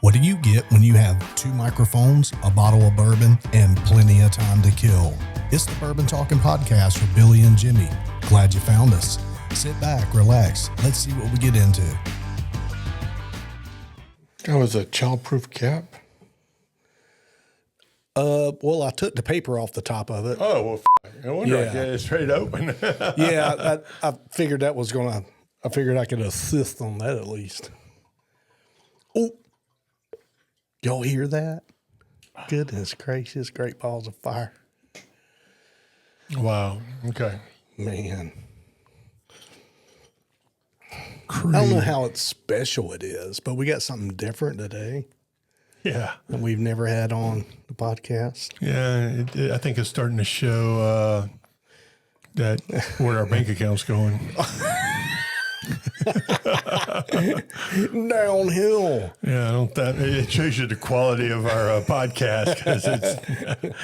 What do you get when you have 2 microphones, a bottle of bourbon, and plenty of time to kill? It's the Bourbon Talking Podcast with Billy and Jimmy. Glad you found us. Sit back, relax. Let's see what we get into. That was a childproof cap? Well, I took the paper off the top of it. Oh, well, no wonder I get it straight open. Yeah, I figured that was going to, I figured I could assist on that at least. Oh, y'all hear that? Goodness gracious, great balls of fire. Wow. Okay. Man. I don't know how special it is, but we got something different today Yeah. that we've never had on the podcast. Yeah. I think it's starting to show that where our bank account's going. Downhill. Yeah. It shows you the quality of our podcast because it's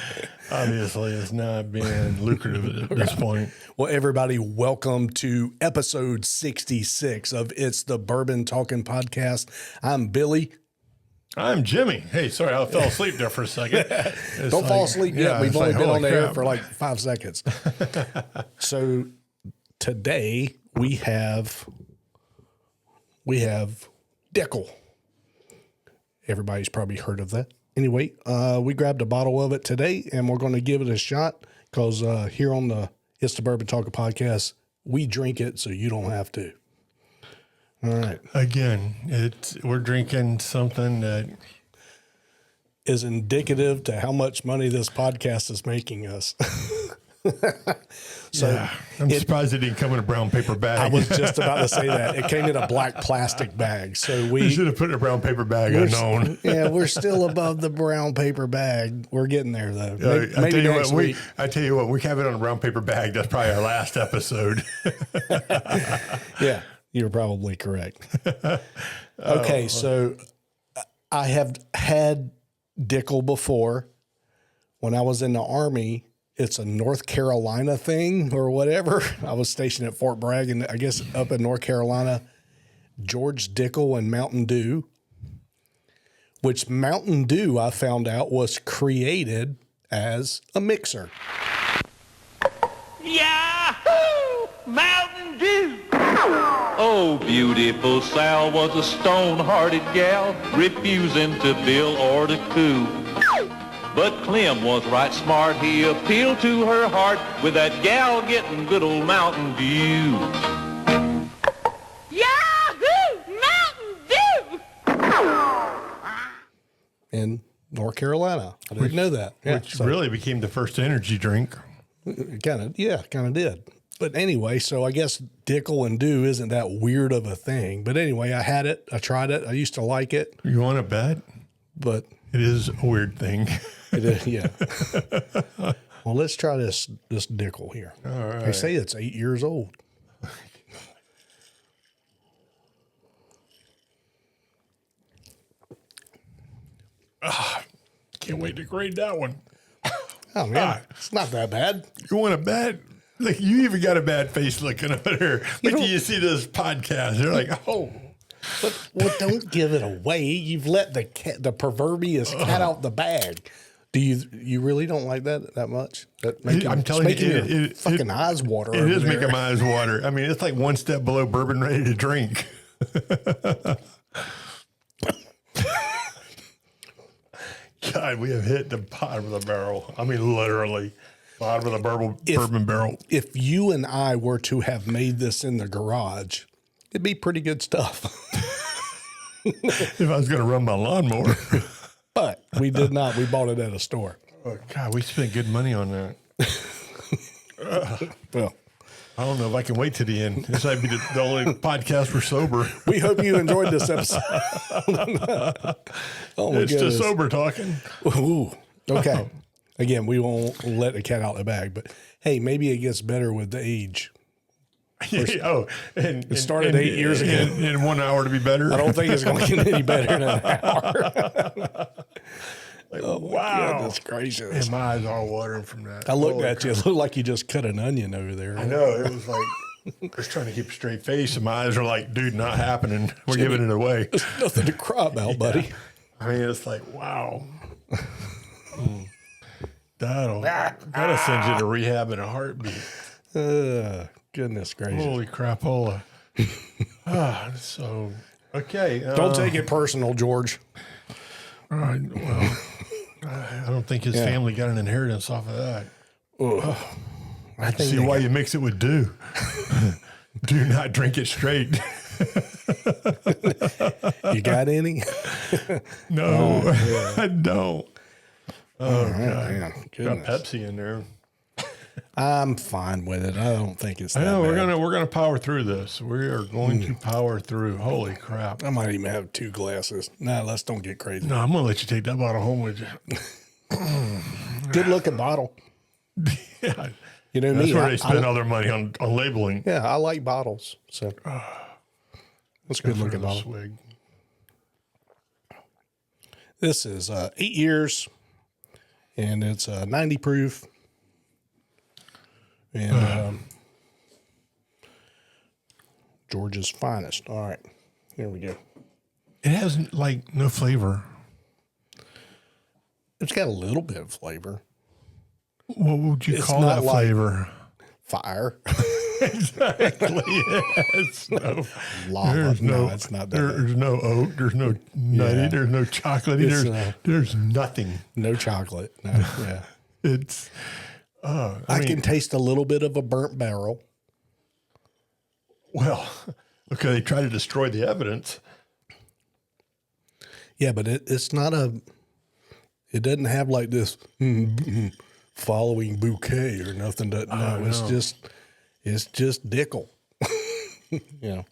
obviously it's not being lucrative at this point. Well, everybody, welcome to episode 66 of It's the Bourbon Talking Podcast. I'm Billy. I'm Jimmy. Hey, sorry, I fell asleep there for a second. Don't fall asleep yet. We've only been on the air for like 5 seconds. So today we have Dickle. Everybody's probably heard of that. Anyway, we grabbed a bottle of it today, and we're going to give it a shot because here on the It's the Bourbon Talker podcast, we drink it so you don't have to. All right. Again, we're drinking something that is indicative to how much money this podcast is making us. So yeah, I'm surprised it didn't come in a brown paper bag. I was just about to say that. It came in a black plastic bag. So we should have put it in a brown paper bag, unknown. Yeah, we're still above the brown paper bag. We're getting there, though. Maybe next week. I tell you what, we have it on a brown paper bag. That's probably our last episode. Yeah, you're probably correct. Okay, so I have had Dickle before. When I was in the Army, it's a North Carolina thing or whatever. I was stationed at Fort Bragg, and I guess up in North Carolina, George Dickle and Mountain Dew, which Mountain Dew, I found out, was created as a mixer. Yahoo! Mountain Dew! Oh, beautiful Sal was a stone-hearted gal, refusing to bill or to coo. But Clem was right smart, he appealed to her heart with that gal getting good old Mountain Dew. Yahoo! Mountain Dew! In North Carolina. I didn't know that. Yeah, Which really became the first energy drink. Kind of did. But anyway, so I guess Dickle and Dew isn't that weird of a thing. But anyway, I had it. I tried it. I used to like it. You want to bet? But it is a weird thing. It is, yeah. Well, let's try this Dickle here. All right. They say it's 8 years old. Can't wait to grade that one. Oh, man. It's not that bad. You want to bet? Like, you even got a bad face looking over there. Wait till you see this podcast. They're like, oh. But well, don't give it away. You've let the proverbial cat out the bag. Do you really don't like that much? I'm telling you, it fucking eyes water. It is making my eyes water. I mean, it's like one step below bourbon ready to drink. God, we have hit the bottom of the barrel. I mean, literally, bottom of the bourbon barrel. If you and I were to have made this in the garage, it'd be pretty good stuff. If I was going to run my lawnmower. But we did not. We bought it at a store. Oh, God, we spent good money on that. Well, I don't know if I can wait to the end. This might be the only podcast we're sober. we hope you enjoyed this episode. Oh, my It's goodness. just sober talking. Ooh, okay. Again, we won't let the cat out of the bag, but hey, maybe it gets better with the age. It started 8 years ago. In 1 hour to be better. I don't think it's going to get any better in an hour. Oh, wow. Goodness gracious. And my eyes are watering from that. I looked at you. It looked like you just cut an onion over there. I know. It was like, I was trying to keep a straight face, and my eyes are like, dude, not happening. We're giving it away. There's nothing to cry about, buddy. I mean, it's like, wow. That'll send you to rehab in a heartbeat. Goodness gracious. Holy crapola. So, okay. Don't take it personal, George. All right. Well, I don't think his family got an inheritance off of that. I can see why you mix it with dew. Do not drink it straight. You got any? No, I don't. Oh, right, God. man. Got Goodness. Pepsi in there. I'm fine with it. I don't think it's that I know bad. we're gonna power through this. We are going to power through. Holy crap! I might even have 2 glasses. Nah, let's don't get crazy. No, I'm gonna let you take that bottle home with you. Good looking bottle. Yeah, You know that's me. where they spend all their money on labeling. Yeah, I like bottles. So that's a good looking bottle. Swig. This is 8 years, and it's 90 proof. And George's finest. All right, here we go. It has like no flavor. It's got a little bit of flavor. What would you It's call not that like- flavor? Fire. Exactly. Yes. No, Lava. there's No, no. it's not that. There's no oat. There's no nutty. Yeah. There's no chocolatey. It's, There's nothing. No chocolate. No, yeah. It's. I can taste a little bit of a burnt barrel. Well, okay. They try to destroy the evidence. Yeah, but it's not a. It doesn't have like this following bouquet or nothing. No, it's just Dickle. You know,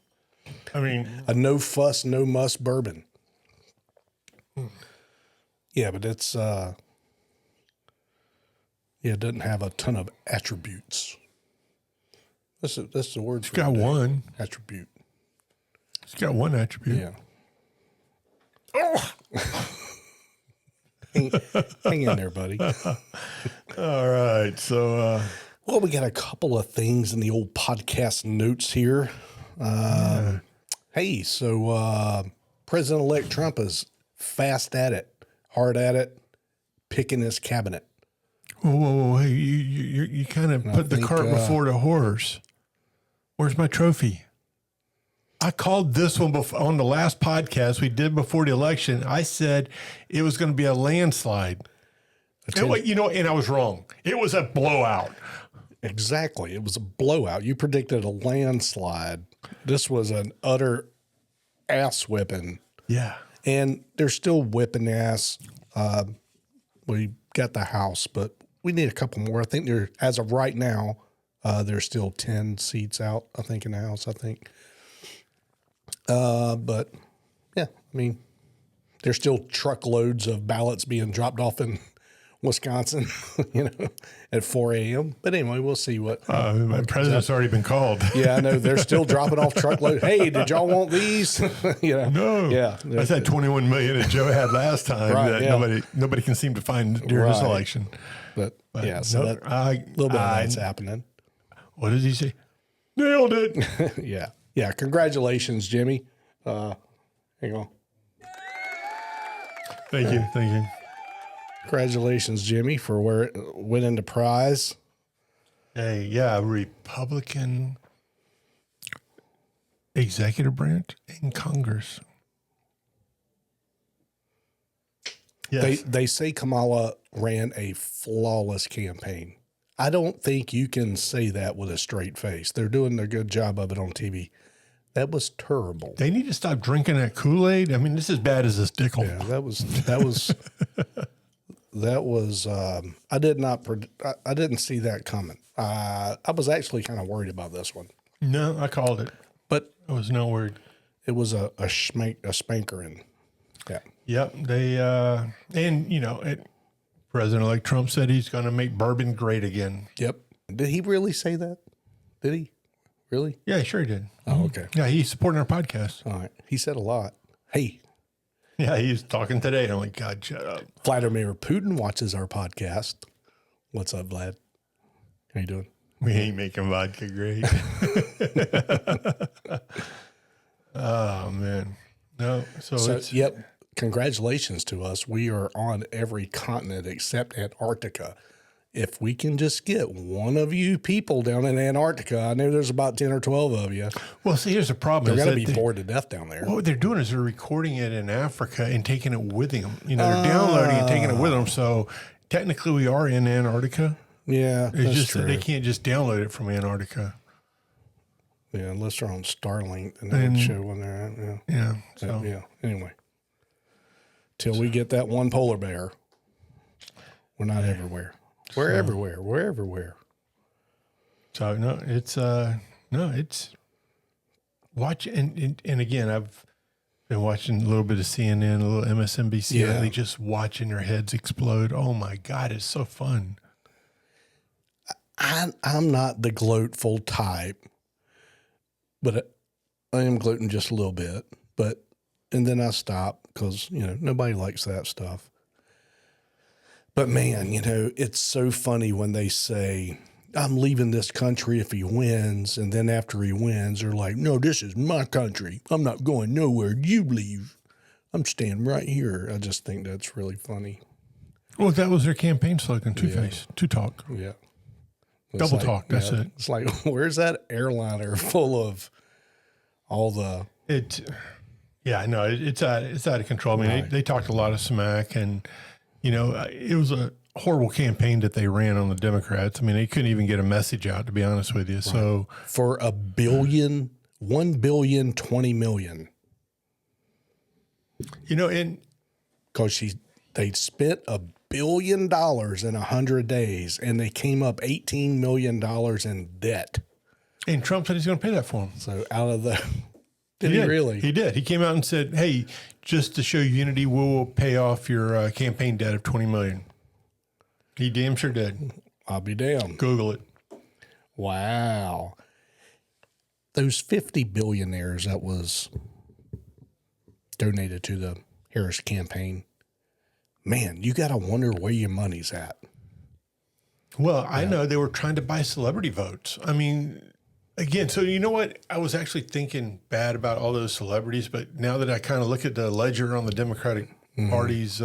I mean, a no fuss, no muss bourbon. Yeah, but it's it doesn't have a ton of attributes. That's the word. it's got one. Attribute. It's got one attribute. Yeah. Hang in there, buddy. All right. So, Well, we got a couple of things in the old podcast notes here. Hey, so President-elect Trump is fast at it, hard at it, picking his cabinet. whoa. Hey, you kind of put the think, cart before the horse. Where's my trophy? I called this one on the last podcast we did before the election. I said it was going to be a landslide. And I was wrong. It was a blowout. Exactly. It was a blowout. You predicted a landslide. This was an utter ass whipping. Yeah. And they're still whipping ass. We got the House, but we need a couple more. I think as of right now, there's still 10 seats out, I think, in the House, I think. But yeah, I mean, there's still truckloads of ballots being dropped off in Wisconsin, at 4 a.m. But anyway, we'll see what. My president's already been called. Yeah, I know they're still dropping off truckloads. Hey, did y'all want these? No. Yeah. I said 21 million that Joe had last time Right, that yeah. nobody can seem to find during this Right. election. But yeah, so no, that a little bit of that's happening. What did he say? Nailed it. Yeah. Yeah. Congratulations, Jimmy. Hang on. Thank you. Congratulations, Jimmy, for winning the prize. Hey, yeah, Republican executive branch in Congress. Yes. They say Kamala ran a flawless campaign. I don't think you can say that with a straight face. They're doing their good job of it on TV. That was terrible. They need to stop drinking that Kool-Aid. I mean, this is bad as this Dickle. Yeah, that was. I didn't see that coming. I was actually kind of worried about this one, No, I called it. but I was no worried. it was a spankering. Yeah. Yep. They President-elect Trump said he's going to make bourbon great again. Yep. Did he really say that? Did he? Really? Yeah, sure he did. Oh, okay. Yeah, he's supporting our podcast. All right. He said a lot. Hey, Yeah, he's talking today. And I'm like, God, shut up. Vladimir Putin watches our podcast. What's up, Vlad? How you doing? We ain't making vodka great. Oh, man. No. So it's, Yep. congratulations to us. We are on every continent except Antarctica. If we can just get one of you people down in Antarctica, I know there's about 10 or 12 of you. Well, see, here's the problem. They're going to be bored to death down there. What they're doing is they're recording it in Africa and taking it with them. You know, they're downloading and taking it with them. So technically we are in Antarctica. Yeah, It's just that they can't just download it from Antarctica. Yeah, unless they're on Starlink and they would show when they're at. Yeah. Yeah. So Yeah. Anyway, till we get that one polar bear, we're not everywhere. We're everywhere. We're everywhere. So it's watch and again I've been watching a little bit of CNN, a little MSNBC lately, just watching their heads explode. Oh my God, it's so fun. I'm not the gloatful type, but I am gloating just a little bit. And then I stop because nobody likes that stuff. But man, it's so funny when they say, I'm leaving this country if he wins. And then after he wins, they're like, no, this is my country. I'm not going nowhere. You leave. I'm staying right here. I just think that's really funny. Well, that was their campaign slogan, Two-Face, Two-Talk. Yeah. Double talk, that's it. It's like, where's that airliner full of all the... It's out of control. I mean, they talked a lot of smack and... it was a horrible campaign that they ran on the Democrats. I mean, they couldn't even get a message out, to be honest with you. Right. So for $1 billion, 20 million. And because they spent $1 billion in 100 days, and they came up $18 million in debt. And Trump said he's going to pay that for them. So out of the... Did he really? He did. He came out and said, hey, just to show unity, we will pay off your campaign debt of $20 million. He damn sure did. I'll be damned. Google it. Wow. Those 50 billionaires that was donated to the Harris campaign, man, you got to wonder where your money's at. Well, I know they were trying to buy celebrity votes. I mean... Again, so you know what? I was actually thinking bad about all those celebrities, but now that I kind of look at the ledger on the Democratic Party's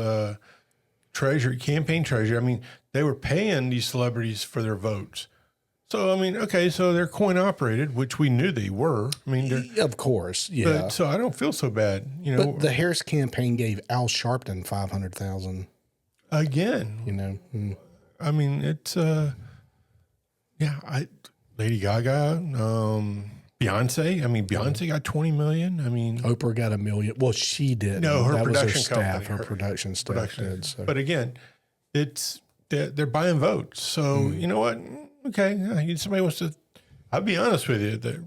campaign treasury, I mean, they were paying these celebrities for their votes. So, I mean, okay, so they're coin operated, which we knew they were. I mean, of course, yeah. But, so I don't feel so bad, But the Harris campaign gave Al Sharpton $500,000. Again, I mean, it's Lady Gaga, Beyonce. I mean, Beyonce got $20 million. I mean, Oprah got $1 million. Well, she did. No, her production was her staff. company. Her production staff did. So. But again, they're buying votes. So you know what? Okay, somebody wants to. I'll be honest with you. The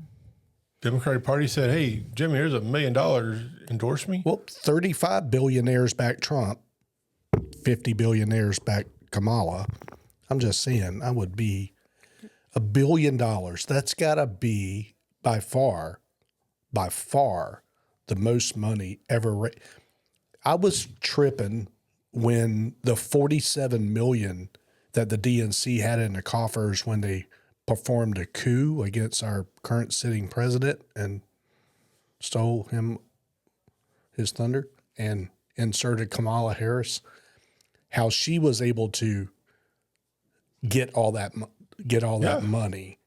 Democratic Party said, "Hey, Jimmy, here's $1 million. Endorse me." Well, 35 billionaires back Trump, 50 billionaires back Kamala. I'm just saying, I would be. $1 billion. That's got to be by far the most money ever. I was tripping when the $47 million that the DNC had in the coffers when they performed a coup against our current sitting president and stole his thunder and inserted Kamala Harris, how she was able to get all that money.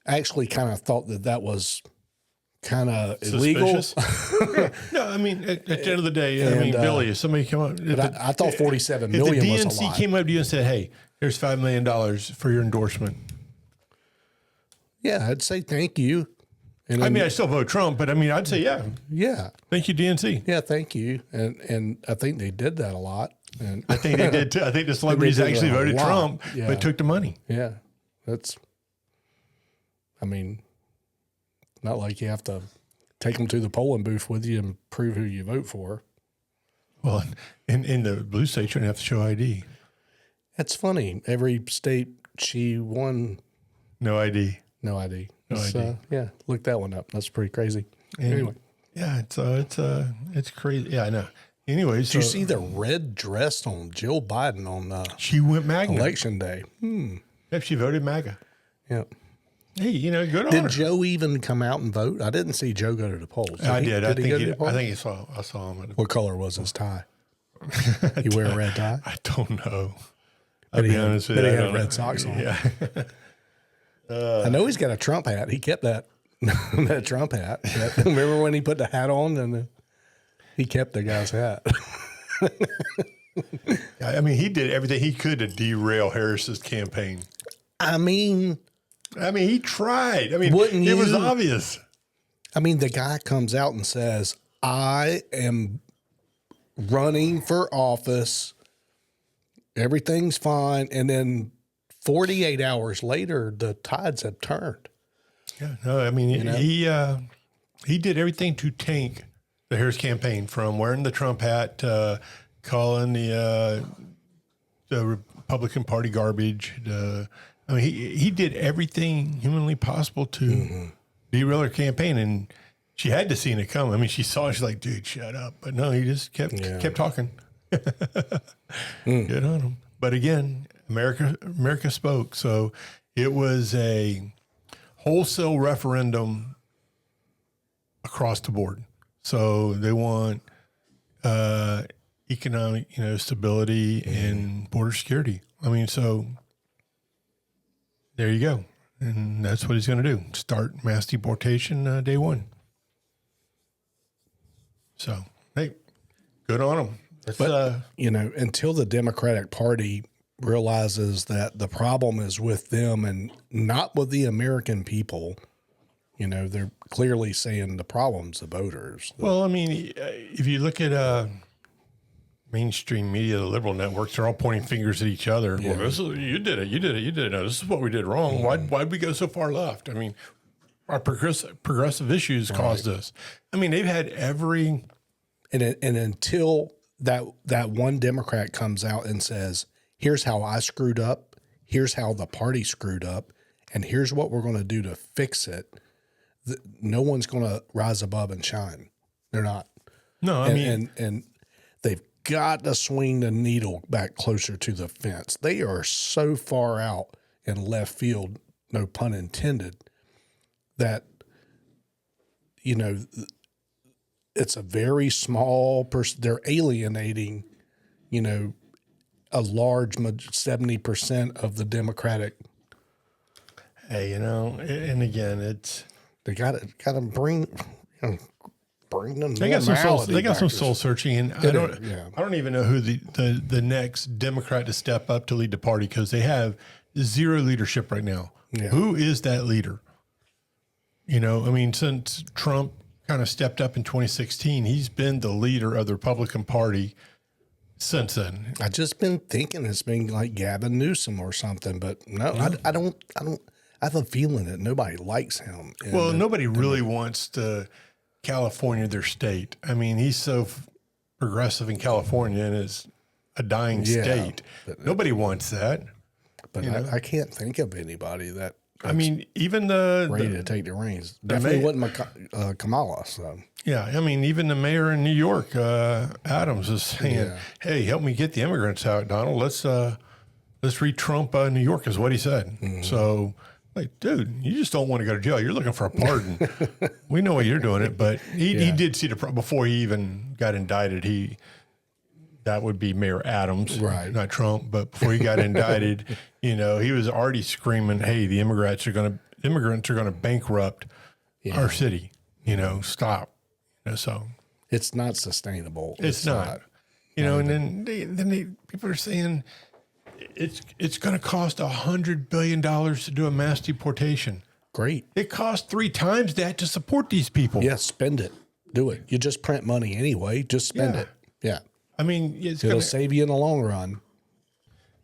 I actually kind of thought that was kind of illegal. No, I mean, at the end of the day, Billy, if somebody come up... I thought $47 million was a lot. If the DNC came up to you and said, hey, here's $5 million for your endorsement. Yeah, I'd say thank you. And I still vote Trump, but I'd say, yeah. Yeah. Thank you, DNC. Yeah, thank you. And I think they did that a lot. And I think they did too. I think the celebrities actually voted Trump, but took the money. Yeah. Not like you have to take them to the polling booth with you and prove who you vote for. Well, in the blue states, you don't have to show ID. That's funny. Every state she won. No ID. No ID. No ID. Look that one up. That's pretty crazy. Anyway. Yeah, it's crazy. Yeah, I know. Anyway, did you see the red dress on Jill Biden on she went MAGA election day? Yep, she voted MAGA. Yep. Hey, good on Did her. Joe even come out and vote? I didn't see Joe go to the polls. I did. Did he go to the polls? I think he saw. I saw him. What color was his tie? You wear a red tie? I don't know. I'll be honest with you. But he I had don't red know. socks on. Yeah. I know he's got a Trump hat. He kept that that Trump hat. Remember when he put the hat on and he kept the guy's hat? I mean, he did everything he could to derail Harris's campaign. I mean, he tried. I mean, Wouldn't it was you? obvious. the guy comes out and says, I am running for office. Everything's fine. And then 48 hours later, the tides have turned. Yeah, no, I mean, he did everything to tank the Harris campaign, from wearing the Trump hat to calling the Republican Party garbage. He did everything humanly possible to derail her campaign, and she had to see it come. I mean, she saw it, she's like, dude, shut up. But no, he just kept talking. Good on him. But again, America spoke. So it was a wholesale referendum across the board. So they want economic, stability and border security. I mean, so there you go. And that's what he's going to do. Start mass deportation day one. So, hey, good on him. But, until the Democratic Party realizes that the problem is with them and not with the American people, they're clearly saying the problem's the voters. Well, I mean, if you look at mainstream media, the liberal networks, they're all pointing fingers at each other. Yeah. Well, you did it. No, this is what we did wrong. Why'd we go so far left? I mean, our progressive issues caused this. I mean, they've had every... And until that one Democrat comes out and says, here's how I screwed up, here's how the party screwed up, and here's what we're going to do to fix it, no one's going to rise above and shine. They're not. No, and they've got to swing the needle back closer to the fence. They are so far out in left field, no pun intended, that, it's a very small person. They're alienating, a large 70% of the Democratic. Hey, and again, it's they got to bring them. They got some soul searching, and I don't even know who the next Democrat to step up to lead the party, because they have zero leadership right now. Yeah. Who is that leader? Since Trump kind of stepped up in 2016, he's been the leader of the Republican Party since then. I just been thinking it's been like Gavin Newsom or something, but no, I don't. I have a feeling that nobody likes him. Well, nobody really wants to California their state. I mean, he's so progressive in California, and it's a dying state. Nobody wants that. But I can't think of anybody that. I mean, even the ready to take the reins. Definitely wasn't Kamala. So yeah, I mean, even the mayor in New York, Adams, is saying, "Hey, help me get the immigrants out, Donald. Let's re-Trump New York," is what he said. Mm-hmm. So, like, dude, you just don't want to go to jail. You're looking for a pardon. We know why you're doing it, but he did see before he even got indicted. That would be Mayor Adams, right? Not Trump. But before he got indicted, he was already screaming, "Hey, the immigrants are going to bankrupt our city. Stop." So it's not sustainable. It's not. And then people are saying it's going to cost $100 billion to do a mass deportation. Great. It costs 3 times that to support these people. Yeah, spend it. Do it. You just print money anyway. Just spend it. Yeah. I mean, it'll save you in the long run.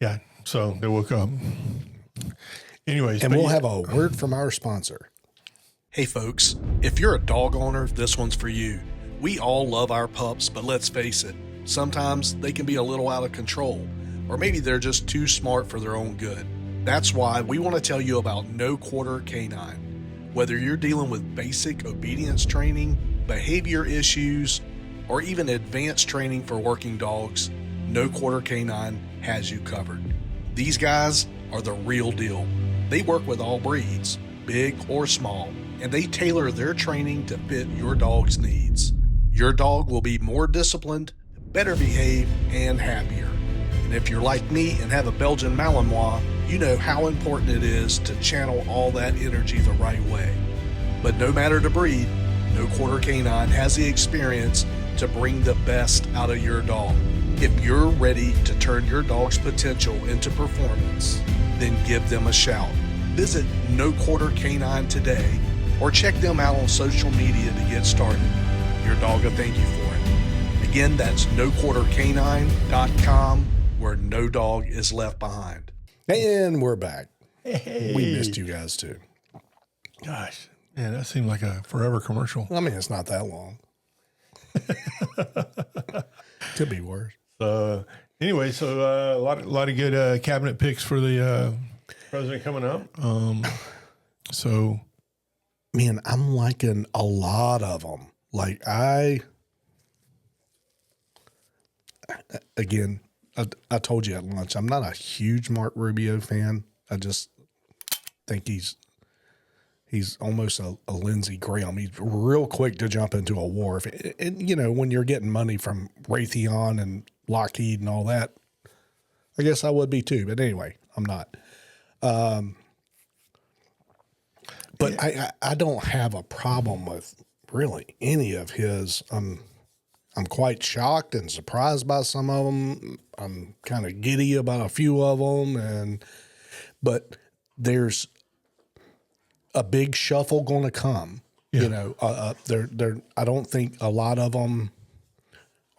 Yeah. So they will come. Anyways. And we'll have a word from our sponsor. Hey, folks, if you're a dog owner, this one's for you. We all love our pups, but let's face it, sometimes they can be a little out of control, or maybe they're just too smart for their own good. That's why we want to tell you about No Quarter Canine. Whether you're dealing with basic obedience training, behavior issues, or even advanced training for working dogs, No Quarter Canine has you covered. These guys are the real deal. They work with all breeds, big or small, and they tailor their training to fit your dog's needs. Your dog will be more disciplined, better behaved, and happier. And if you're like me and have a Belgian Malinois, you know how important it is to channel all that energy the right way. But no matter the breed, No Quarter Canine has the experience to bring the best out of your dog. If you're ready to turn your dog's potential into performance, then give them a shout. Visit No Quarter Canine today or check them out on social media to get started. Your dog will thank you for it. Again, that's noquartercanine.com, where no dog is left behind. And we're back. Hey. We missed you guys too. Gosh, man, that seemed like a forever commercial. I mean, it's not that long. Could be worse. Anyway, so a lot of good cabinet picks for the president coming up. So, Man, I'm liking a lot of them. Like again, I told you at lunch, I'm not a huge Mark Rubio fan. I just think he's almost a Lindsey Graham. He's real quick to jump into a war. And, you know, when you're getting money from Raytheon and Lockheed and all that, I guess I would be too. But anyway, I'm not. But yeah. I don't have a problem with really any of his. I'm quite shocked and surprised by some of them. I'm kind of giddy about a few of them, but there's a big shuffle going to come. Yeah. You know, I don't think a lot of them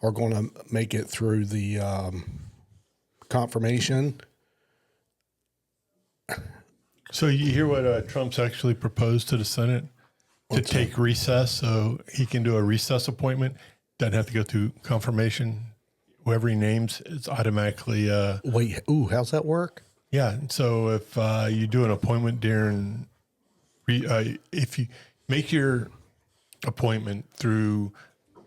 are going to make it through the confirmation. So you hear what Trump's actually proposed to the Senate to take recess, so he can do a recess appointment. Doesn't have to go through confirmation. Whoever he names, it's automatically. Wait, how's that work? Yeah. So if you do an appointment during, if you make your appointment through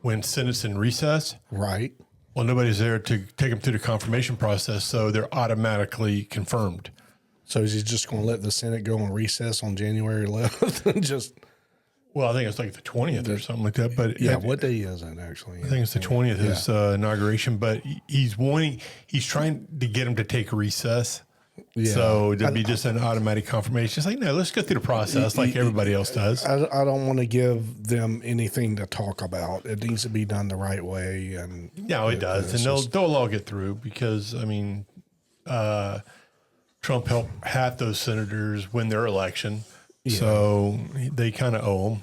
when Senate's in recess, right? Well, nobody's there to take them through the confirmation process, so they're automatically confirmed. So is he just going to let the Senate go on recess on January 11th and just? Well, I think it's like the 20th or something like that. But yeah, what day is that actually? I think it's the 20th, his inauguration. But he's trying to get him to take recess. Yeah. So it'd be just an automatic confirmation. It's like, no, let's go through the process like everybody else does. I don't want to give them anything to talk about. It needs to be done the right way. And no, it does. And they'll all get through because, I mean, Trump helped half those senators win their election. Yeah. So they kind of owe them.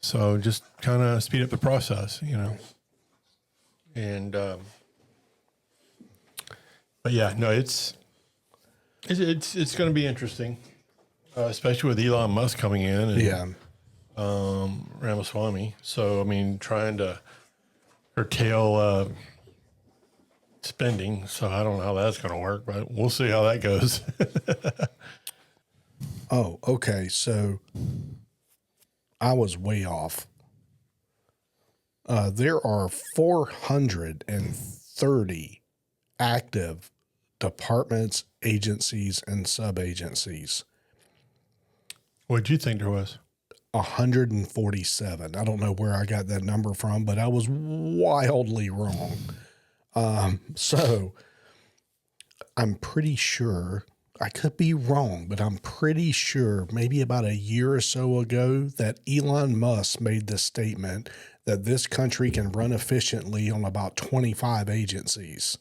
So just kind of speed up the process, you know. And, but yeah, no, it's going to be interesting, especially with Elon Musk coming in and Ramaswamy. So, I mean, trying to curtail spending. So I don't know how that's going to work, but we'll see how that goes. Oh, okay. So I was way off. There are 430 active departments, agencies, and sub-agencies. What did you think there was? 147. I don't know where I got that number from, but I was wildly wrong. So I'm pretty sure, I could be wrong, but I'm pretty sure maybe about a year or so ago that Elon Musk made the statement that this country can run efficiently on about 25 agencies,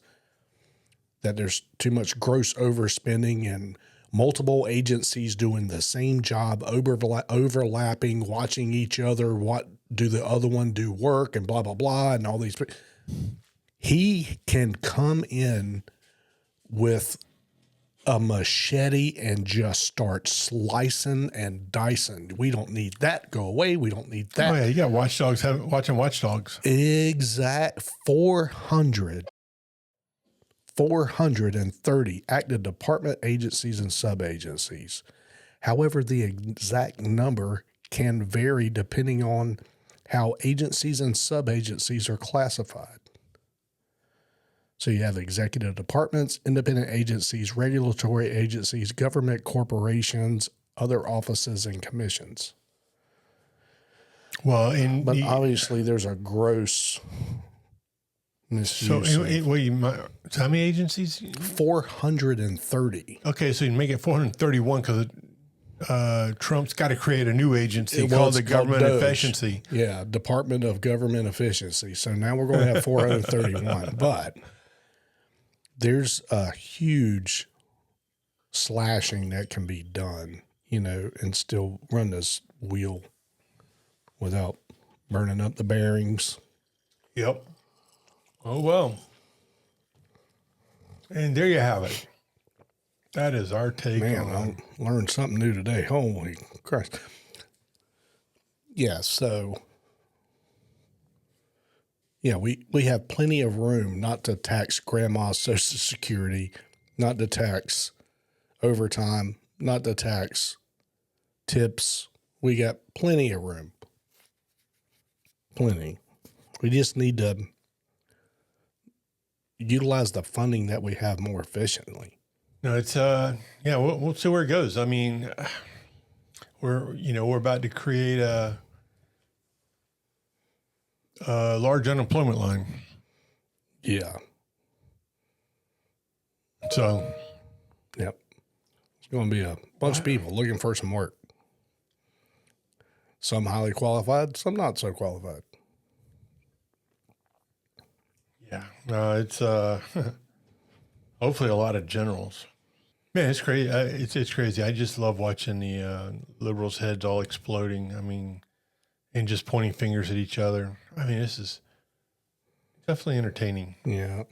that there's too much gross overspending and multiple agencies doing the same job, overlapping, watching each other, what do the other one do work, and blah, blah, blah, and all these. He can come in with a machete and just start slicing and dicing. We don't need that. Go away. We don't need that. Oh, yeah. You got watchdogs watching watchdogs. Exact 430 active department agencies and sub-agencies. However, the exact number can vary depending on how agencies and sub-agencies are classified. So you have executive departments, independent agencies, regulatory agencies, government corporations, other offices and commissions. Well, But obviously there's a gross misuse. so how many agencies? 430. Okay, so you make it 431 because Trump's got to create a new agency called the Government DOGE. Efficiency. Yeah, Department of Government Efficiency. So now we're going to have 431. But there's a huge slashing that can be done, and still run this wheel without burning up the bearings. Yep. Oh, well. And there you have it. That is our take Man, on I learned something new today. Holy Christ. Yeah, so yeah, we have plenty of room not to tax grandma's Social Security, not to tax overtime, not to tax tips. We got plenty of room. Plenty. We just need to utilize the funding that we have more efficiently. No, it's we'll see where it goes. I mean, we're about to create a large unemployment line. Yeah. So, Yep. It's going to be a bunch of people looking for some work. Some highly qualified, some not so qualified. yeah, it's hopefully a lot of generals. Man, it's crazy. It's crazy. I just love watching the liberals' heads all exploding. I mean, and just pointing fingers at each other. I mean, this is definitely entertaining. Yeah.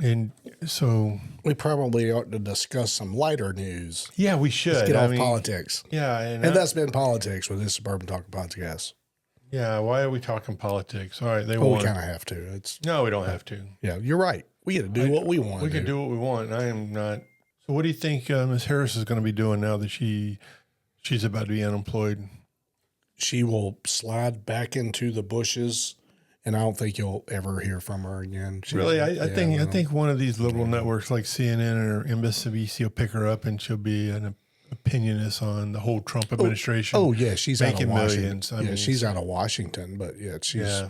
And so We probably ought to discuss some lighter news. yeah, we should. Let's get I off mean, politics. Yeah, And that's been politics with this Suburban Talking podcast. yeah. Why are we talking politics? All right, they Well, won. we kind of have to. It's No, we don't have to. yeah, you're right. We got to do what we want. We can do what we want. I am not. So, what do you think Ms. Harris is going to be doing now that she's about to be unemployed? She will slide back into the bushes, and I don't think you'll ever hear from her again. Really, I think one of these liberal networks like CNN or MSNBC will pick her up, and she'll be an opinionist on the whole Trump administration. Oh yeah, she's out of making Washington. millions. I Yeah, mean, she's out of Washington, but yeah, she's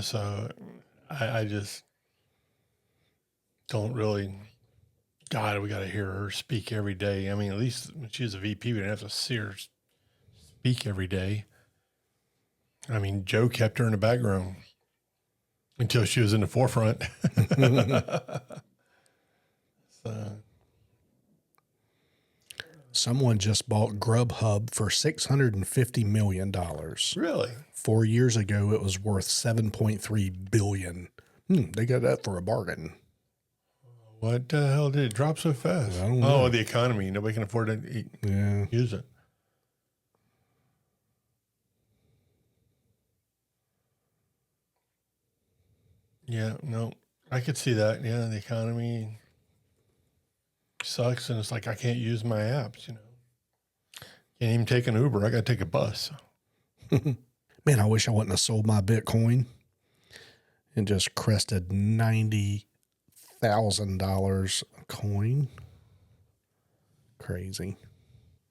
So I just don't really. God, we got to hear her speak every day. I mean, at least when she was a VP, we didn't have to see her speak every day. I mean, Joe kept her in the background until she was in the forefront. So. Someone just bought GRUBHUB for $650 million. Really? 4 years ago, it was worth $7.3 billion. They got that for a bargain. What the hell did it drop so fast? I don't know. Oh, the economy. Nobody can afford to use it. Yeah, no, I could see that. Yeah, the economy sucks, and it's like I can't use my apps. Can't even take an Uber. I got to take a bus. Man, I wish I wouldn't have sold my Bitcoin and just crested $90,000 a coin. Crazy.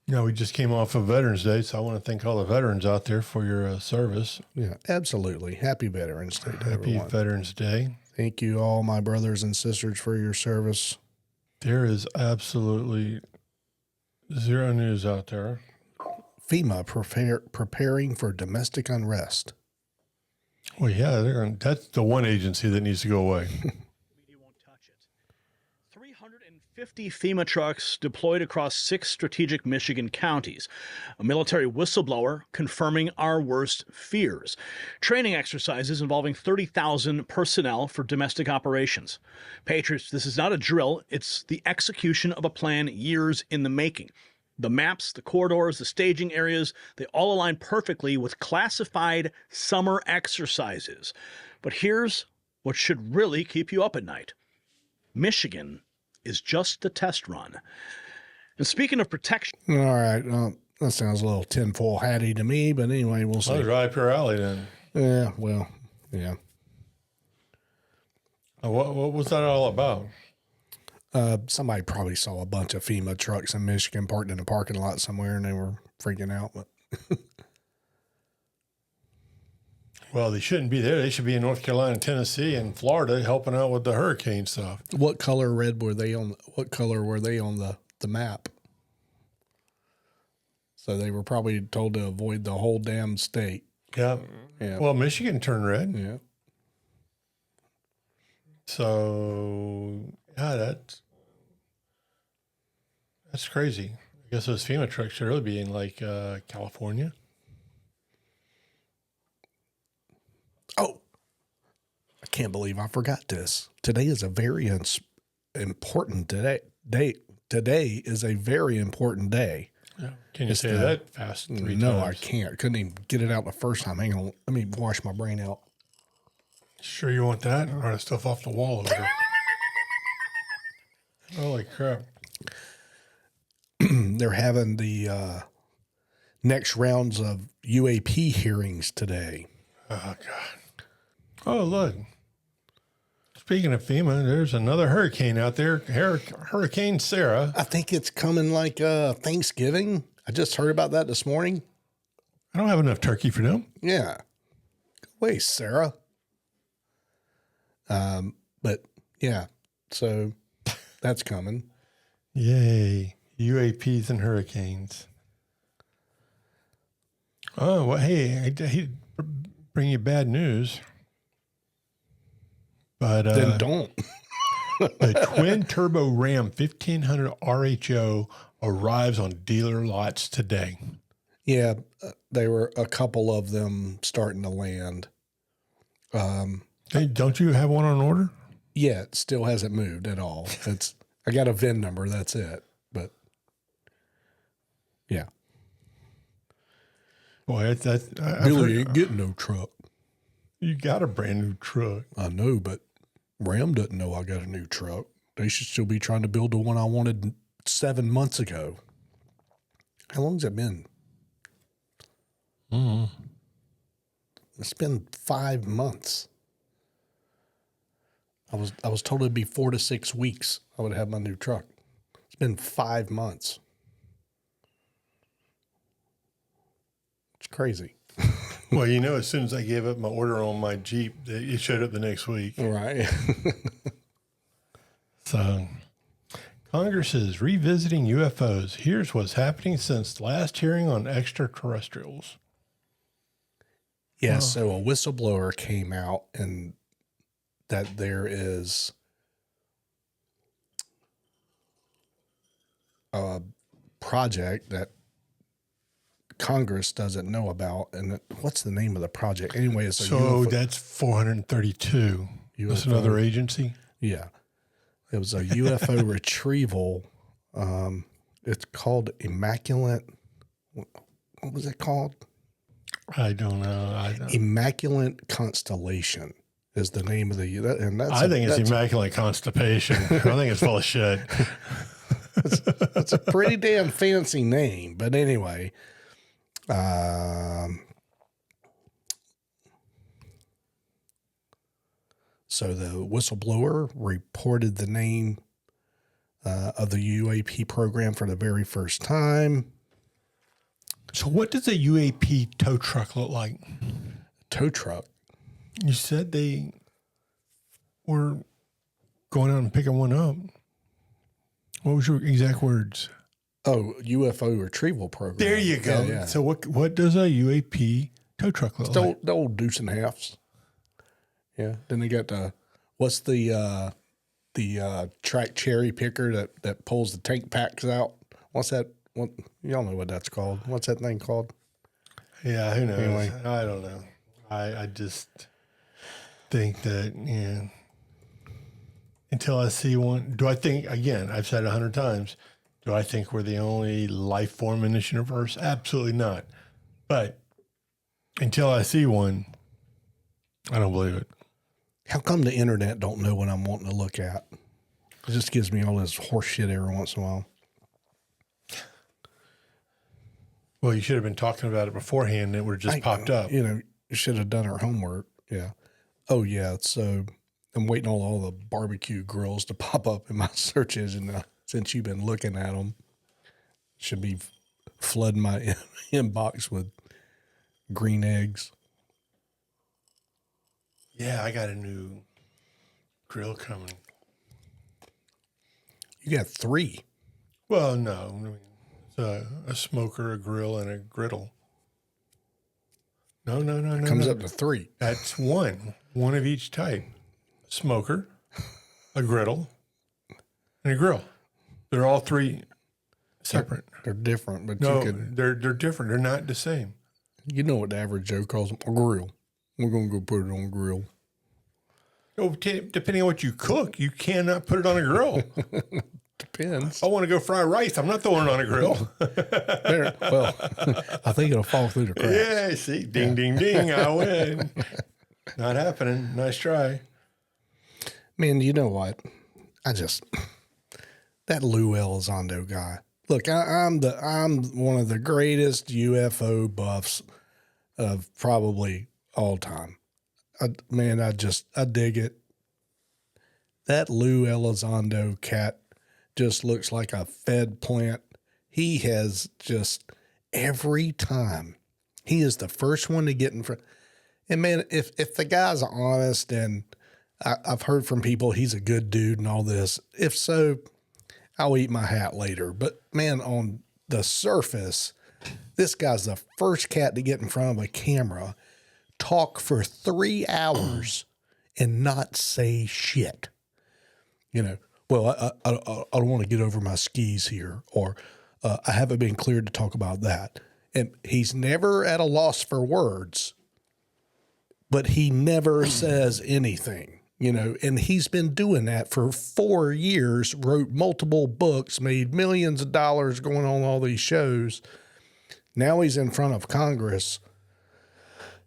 Yeah, we just came off of Veterans Day, so I want to thank all the veterans out there for your service. Yeah, absolutely. Happy Veterans Day to Happy everyone. Veterans Day. Thank you, all my brothers and sisters, for your service. There is absolutely zero news out there. FEMA preparing for domestic unrest. Well, yeah, that's the one agency that needs to go away. Media won't touch it. 350 FEMA trucks deployed across 6 strategic Michigan counties. A military whistleblower confirming our worst fears. Training exercises involving 30,000 personnel for domestic operations. Patriots, this is not a drill. It's the execution of a plan years in the making. The maps, the corridors, the staging areas, they all align perfectly with classified summer exercises. But here's what should really keep you up at night. Michigan is just the test run. And speaking of protection... All right. That sounds a little tinfoil hatty to me, but anyway, we'll see. Well, right up your alley then. Yeah, well, yeah. What was that all about? Somebody probably saw a bunch of FEMA trucks in Michigan parked in a parking lot somewhere, and they were freaking out. But Well, they shouldn't be there. They should be in North Carolina, Tennessee, and Florida helping out with the hurricane stuff. what color red were they on? What color were they on the map? So they were probably told to avoid the whole damn state. Yeah. Yeah. Well, Michigan turned red. Yeah. So, yeah, that's crazy. I guess those FEMA trucks should really be in like California. Oh, I can't believe I forgot this. Today is a very important day. Today is a very important day. Yeah. Can you say that fast 3 times? No, I can't. Couldn't even get it out the first time. Hang on. Let me wash my brain out. Sure you want that? Or the stuff off the wall over there? Holy crap. They're having the next rounds of UAP hearings today. Oh, God. Oh, look. Speaking of FEMA, there's another hurricane out there, Hurricane Sarah. I think it's coming like Thanksgiving. I just heard about that this morning. I don't have enough turkey for them. Yeah. Go away, Sarah. But yeah, so that's coming. Yay. UAPs and hurricanes. Oh, well, hey, I hate to bring you bad news. But Then don't. the twin turbo Ram 1500 RHO arrives on dealer lots today. Yeah, there were a couple of them starting to land. Hey, don't you have one on order? Yeah, it still hasn't moved at all. I got a VIN number, that's it. But yeah. Boy, Billy ain't getting no truck. You got a brand new truck. I know, but Ram doesn't know I got a new truck. They should still be trying to build the one I wanted 7 months ago. How long's it been? It's been 5 months. I was told it'd be 4 to 6 weeks I would have my new truck. It's been 5 months. It's crazy. Well, as soon as I gave up my order on my Jeep, it showed up the next week. Right. So, Congress is revisiting UFOs. Here's what's happening since the last hearing on extraterrestrials. Yeah, so a whistleblower came out and that there is a project that Congress doesn't know about. And what's the name of the project? Anyway, it's a UFO. That's 432. That's another agency? Yeah. It was a UFO retrieval. It's called Immaculate. What was it called? I don't know. Immaculate Constellation is the name of the. And that's I think it's Immaculate Constipation. I think it's full of shit. It's a pretty damn fancy name. But anyway, so the whistleblower reported the name of the UAP program for the very first time. So what does a UAP tow truck look like? Tow truck. You said they were going out and picking one up. What was your exact words? Oh, UFO retrieval program. There you go. Yeah. So what does a UAP tow truck look like? The old deuce and halves. Yeah. Then they got what's the track cherry picker that pulls the tank packs out? What's that? What, y'all know what that's called. What's that thing called? Yeah, who knows? Anyway. I don't know. I just think that, until I see one, do I think, again, I've said 100 times, do I think we're the only life form in this universe? Absolutely not. But until I see one, I don't believe it. How come the internet don't know what I'm wanting to look at? It just gives me all this horse shit every once in a while. Well, you should have been talking about it beforehand. It would have just popped up. You should have done our homework. Yeah. Oh, yeah. So I'm waiting on all the barbecue grills to pop up in my search engine. Since you've been looking at them, should be flooding my inbox with green eggs. Yeah, I got a new grill coming. You got 3. Well, no. I mean, it's a smoker, a grill, and a griddle. No. Comes up to 3. That's one of each type. A smoker, a griddle, and a grill. They're all 3 separate. They're different, but No, you can. they're different. They're not the same. You know what the average Joe calls them? A grill. We're gonna go put it on a grill. Oh, depending on what you cook, you cannot put it on a grill. Depends. I want to go fry rice. I'm not throwing it on a grill. Well, I think it'll fall through the cracks. Yeah, see, ding, ding, ding, I win. Not happening. Nice try. Man, you know what? That Lou Elizondo guy. Look, I'm one of the greatest UFO buffs of probably all time. I dig it. That Lou Elizondo cat just looks like a fed plant. He has just every time he is the first one to get in front. And man, if the guy's honest, and I've heard from people he's a good dude and all this, if so, I'll eat my hat later. But man, on the surface, this guy's the first cat to get in front of a camera, talk for 3 hours and not say shit. You know, well, I don't want to get over my skis here, or I haven't been cleared to talk about that. And he's never at a loss for words, but he never says anything, you know, and he's been doing that for 4 years, wrote multiple books, made millions of dollars going on all these shows. Now he's in front of Congress,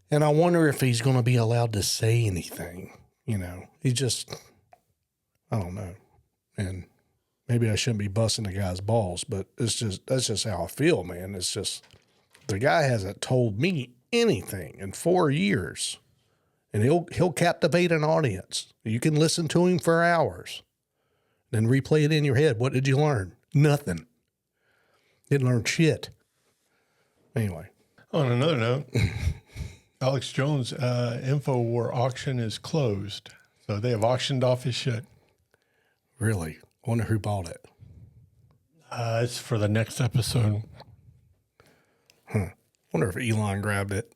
and I wonder if he's going to be allowed to say anything. You know, I don't know. And maybe I shouldn't be busting the guy's balls, but that's just how I feel, man. It's just, the guy hasn't told me anything in 4 years, and he'll captivate an audience. You can listen to him for hours, then replay it in your head. What did you learn? Nothing. Didn't learn shit. Anyway. On another note, Alex Jones' InfoWar auction is closed. So they have auctioned off his shit. Really? I wonder who bought it. It's for the next episode. Wonder if Elon grabbed it.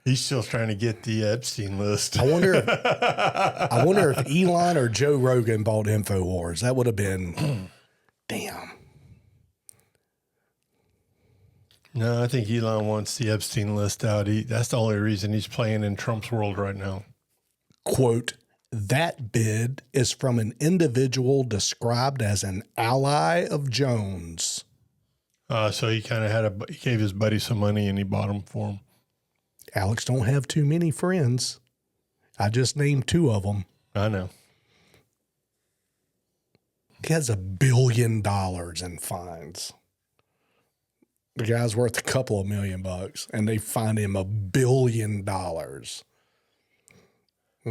He's still trying to get the Epstein list. I wonder if Elon or Joe Rogan bought InfoWars. That would have been, damn. No, I think Elon wants the Epstein list out. That's the only reason he's playing in Trump's world right now. Quote, that bid is from an individual described as an ally of Jones. So he kind of he gave his buddy some money and he bought them for him. Alex don't have too many friends. I just named 2 of them. I know. He has $1 billion in fines. The guy's worth a couple of $1 million, and they fined him $1 billion. We're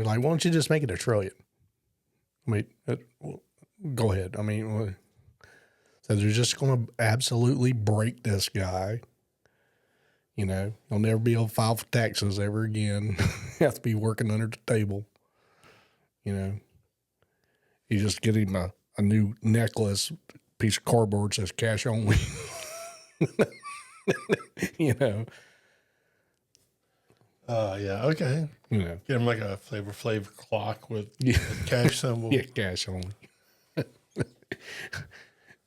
like, why don't you just make it $1 trillion? I mean, go ahead. I mean, so they're just going to absolutely break this guy. You know, he'll never be able to file for taxes ever again. Have to be working under the table. You know, you just get him a new necklace, piece of cardboard says cash only. You know. Yeah, okay. You know. Get him like a Flavor Flav clock with a cash symbol. Yeah, cash only.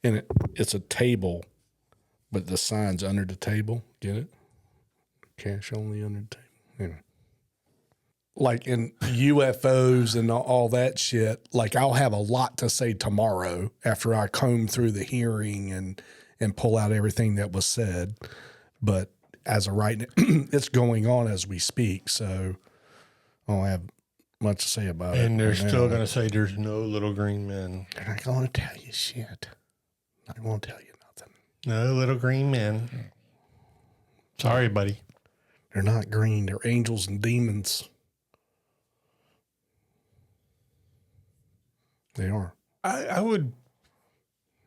And it's a table, but the sign's under the table. Get it? Cash only under the table. Yeah. Like in UFOs and all that shit, like I'll have a lot to say tomorrow after I comb through the hearing and pull out everything that was said. But as of right now, it's going on as we speak, so I don't have much to say about it. And they're still going to say there's no little green men. They're not going to tell you shit. Not going to tell you nothing. No little green men. Sorry, buddy. They're not green. They're angels and demons. They are. I would.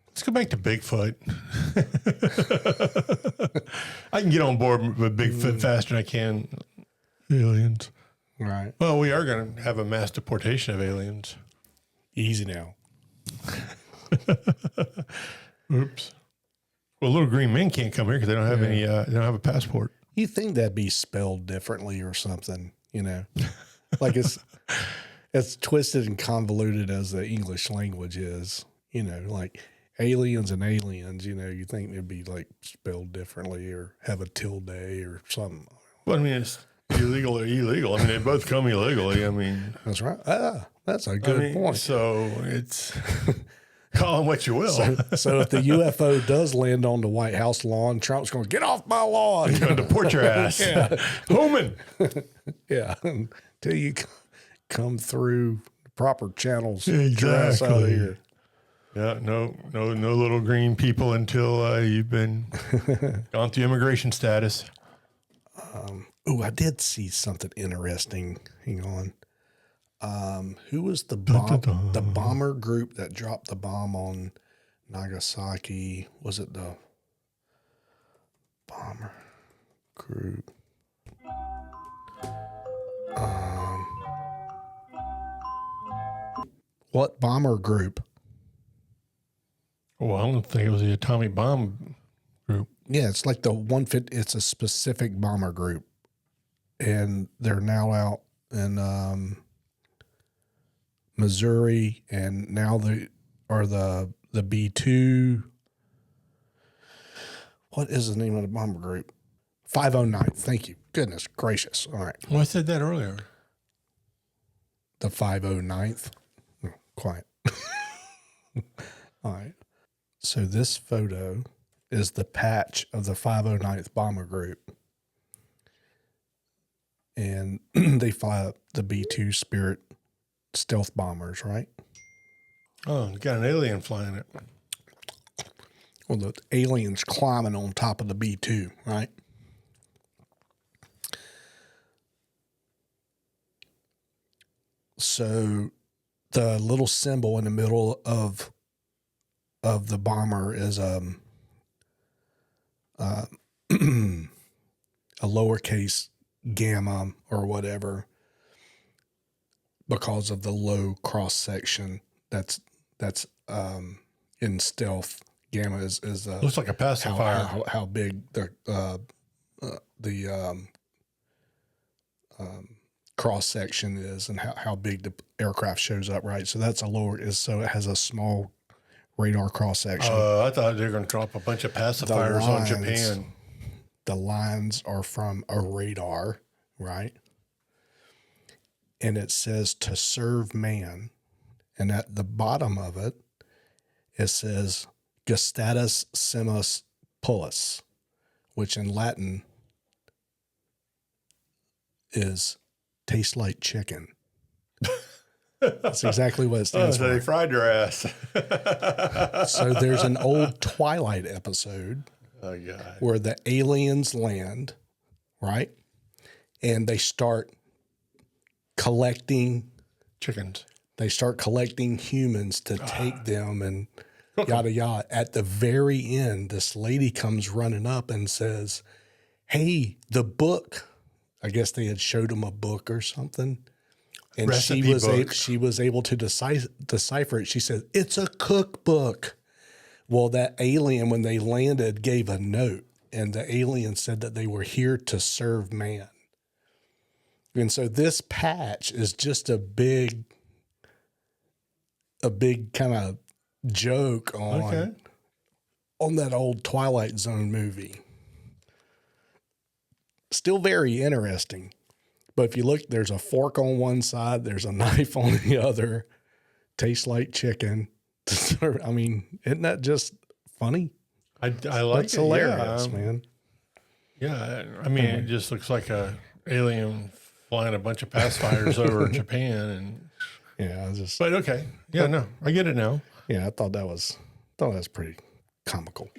Let's go back to Bigfoot. I can get on board with Bigfoot faster than I can aliens. Right. Well, we are going to have a mass deportation of aliens. Easy now. Oops. Well, little green men can't come here because they don't have any. They don't have a passport. You think that'd be spelled differently or something, you know? Like it's twisted and convoluted as the English language is, you know, like aliens and aliens, you know, you think it'd be like spelled differently or have a tilde or something. Well, I mean, it's illegal or illegal. I mean, they both come illegally. I mean, That's right. That's a good point. So it's call them what you will. So if the UFO does land on the White House lawn, Trump's going to get off my lawn. Going to deport your ass. Homan. Yeah. Until you come through the proper channels. Exactly. Get your ass out of here. Yeah, no little green people until you've been gone through immigration status. Oh, I did see something interesting. Hang on. Who was the bomber group that dropped the bomb on Nagasaki? Was it the bomber group? What bomber group? Well, I don't think it was the atomic bomb group. Yeah, it's like the 150. It's a specific bomber group, and they're now out in Missouri, and now they are the B2. What is the name of the bomber group? 509. Thank you. Goodness gracious. All right. Well, I said that earlier. The 509th. Oh, quiet. All right. So this photo is the patch of the 509th Bomber Group. And they fly the B-2 Spirit stealth bombers, right? Oh, you got an alien flying it. Well, the alien's climbing on top of the B-2, right? So the little symbol in the middle of the bomber is a lowercase gamma or whatever because of the low cross section that's in stealth. Gamma is Looks like a pacifier. how big the cross section is and how big the aircraft shows up, right? So that's so it has a small radar cross section. I thought they were going to drop a bunch of pacifiers on Japan. The lines are from a radar, right? And it says to serve man. And at the bottom of it, it says gustatus simus pullus, which in Latin is tastes like chicken. That's exactly what it stands So they for. fried your ass. So there's an old Twilight episode Oh, God. where the aliens land, right? And they start collecting Chickens. humans to take them and yada yada. At the very end, this lady comes running up and says, "Hey, the book." I guess they had showed him a book or something. And Recipe book. she was able to decipher it. She said, "It's a cookbook." Well, that alien, when they landed, gave a note, and the alien said that they were here to serve man. And so this patch is just a big kind of joke on that old Twilight Zone movie. Still very interesting. But if you look, there's a fork on one side, there's a knife on the other. Tastes like chicken. I mean, isn't that just funny? I like That's it. hilarious, Yeah, man. Yeah, I mean, it just looks like a alien flying a bunch of pacifiers over Japan. And Yeah, But okay. Yeah, no, I get it now. I thought that was pretty comical.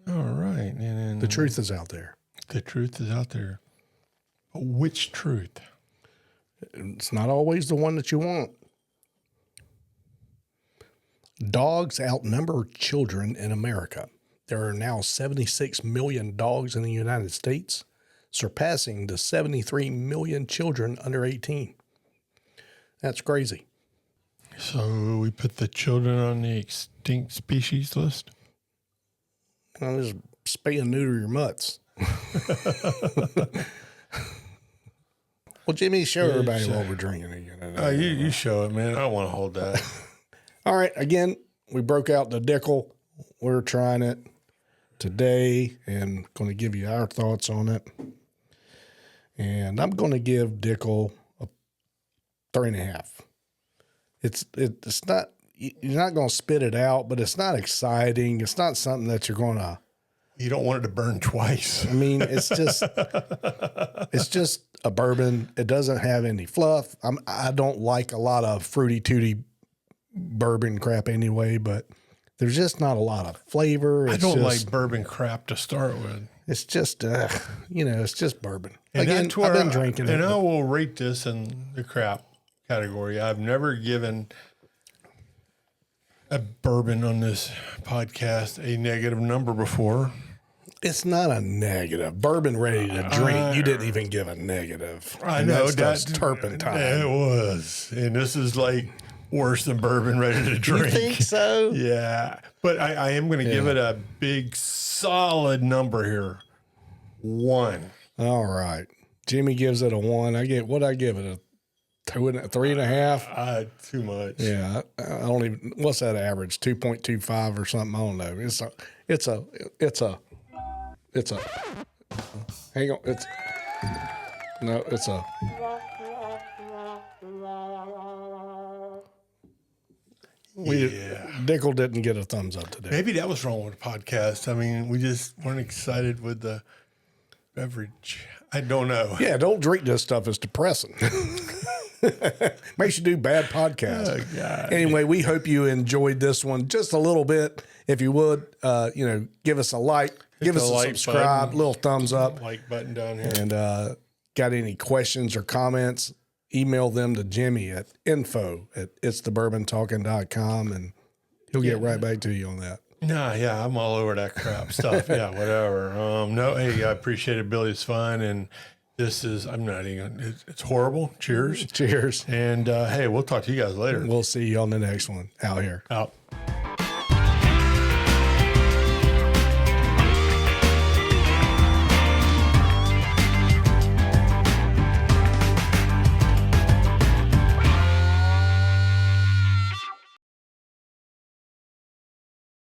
All right. And then The truth is out there. the truth is out there. Which truth? It's not always the one that you want. Dogs outnumber children in America. There are now 76 million dogs in the United States, surpassing the 73 million children under 18. That's crazy. So we put the children on the extinct species list? I'll just spay and neuter your mutts. Well, Jimmy, show everybody what we're drinking again. You show it, man. I don't want to hold that. All right. Again, we broke out the Dickle. We're trying it today and going to give you our thoughts on it. And I'm going to give Dickle a 3.5. It's not, you're not going to spit it out, but it's not exciting. It's not something that you're going to. You don't want it to burn twice. I mean, it's just a bourbon. It doesn't have any fluff. I don't like a lot of fruity tooty bourbon crap anyway, but there's just not a lot of flavor. I don't like bourbon crap to start with. It's just, it's just bourbon. And Again, that's where I've been drinking it. And I will rate this in the crap category. I've never given a bourbon on this podcast a negative number before. It's not a negative. Bourbon ready to drink. You didn't even give a negative. I know that's turpentine. It was. And this is like worse than bourbon ready to drink. You think so? Yeah. But I am going to give it a big solid number here. 1. All right. Jimmy gives it a 1. I give it a 3.5. Too much. Yeah. I don't even, what's that average? 2.25 or something. I don't know. It's a hang on. It's a Dickle didn't get a thumbs up today. Maybe that was wrong with the podcast. I mean, we just weren't excited with the beverage. I don't know. Yeah, don't drink this stuff. It's depressing. Makes you do bad podcasts. Oh, God. Anyway, we hope you enjoyed this one just a little bit. If you would, give us a like, give us a subscribe, button. little thumbs up. Like button down here. And got any questions or comments, email them to Jimmy at info@itsthebourbontalking.com, and he'll get right back to you on that. Nah, yeah, I'm all over that crap stuff. Yeah, whatever. No, hey, I appreciate it, Billy. It's fun. And this is, I'm not even, it's horrible. Cheers. Cheers. And hey, we'll talk to you guys later. We'll see you on the next one. Out here. Out.